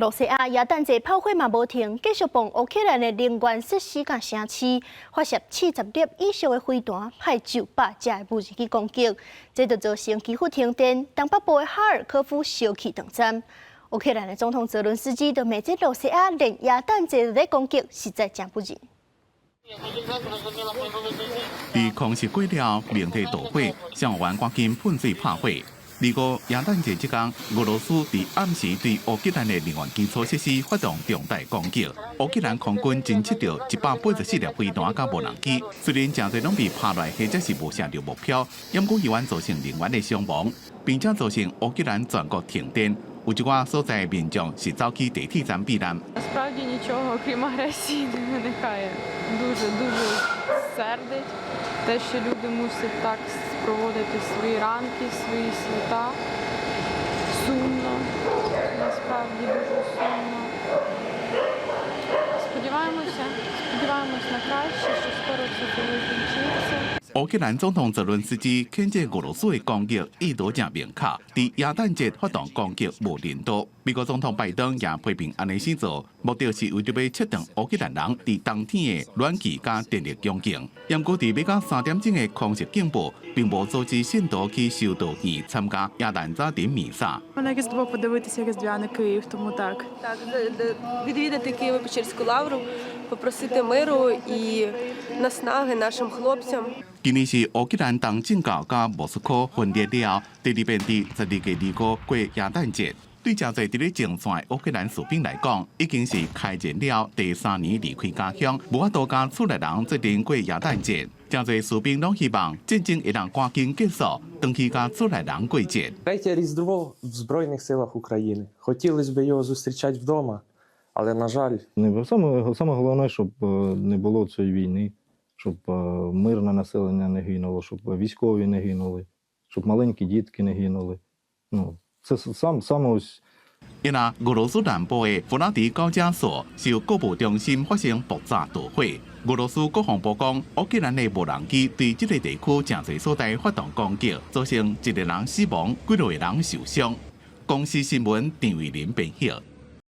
罗西亚耶诞节炮火嘛无停，继续帮乌克兰的能源设施甲城市发射40粒以上的飞弹，派900架的无人机攻击，这就造成几乎停电。东北部的哈尔科夫烧气等站，乌克兰的总统泽伦斯基就骂这罗西亚连耶诞节都在攻击，实在真不仁。伫空袭过了，明地导火，消防员赶紧喷水拍火。25耶诞节这天，俄罗斯伫暗时对乌克兰的能源基础设施发动重大攻击。乌克兰空军侦测到184粒飞弹甲无人机，虽然真侪拢被拍落或者是无射到目標，不过依然造成人员的伤亡，并且造成乌克蘭全國停電。有一寡所在民眾是走去地鐵站避難。Насправді нічого, окрім агресії, не виникає. Дуже сердить те, що люди мусять так проводити свої ранки, свої свята. Сумно, насправді дуже сумно. Сподіваємося на краще, що скоро все це закінчиться. 乌克蘭總統澤倫斯基譴責俄羅斯的攻擊意圖正明確，在耶誕節發動攻擊無人道。美國總統拜登也批評安尼先做，目的是為咗要切斷烏克蘭人在冬天的暖氣加電力供應。不過，在美國3點鐘的空襲警報，並無阻止信徒去修道院參加耶誕早點彌撒。Мене різдво подивитися Різдвяний Київ, тому так. Так, відвідати Києво-Печерську лавру, попросити миру і наснаги нашим хлопцям. 今年是烏克蘭東正教甲莫斯科分裂了，第二遍伫12月25過耶誕節。對真濟佇咧前線的烏克蘭士兵來講，已經是開戰了第3年離開家鄉，無法度甲厝內人決定過耶誕節。真濟士兵攏希望戰爭會當趕緊結束，回去甲厝內人過節。Третє Різдво в Збройних силах України. Хотілося б його зустрічати вдома, але, на жаль... Саме головне, щоб не було цієї війни, щоб мирне населення не гинуло, щоб військові не гинули, щоб маленькі дітки не гинули. Це саме ось. 因啊，俄羅斯南部的弗拉迪高加索受國務中心發生爆炸導火。俄羅斯國防部講，烏克蘭的無人機對這個地區真濟所在發動攻擊，造成1個人死亡，幾多個人受傷。公司新聞鄭偉林編譯。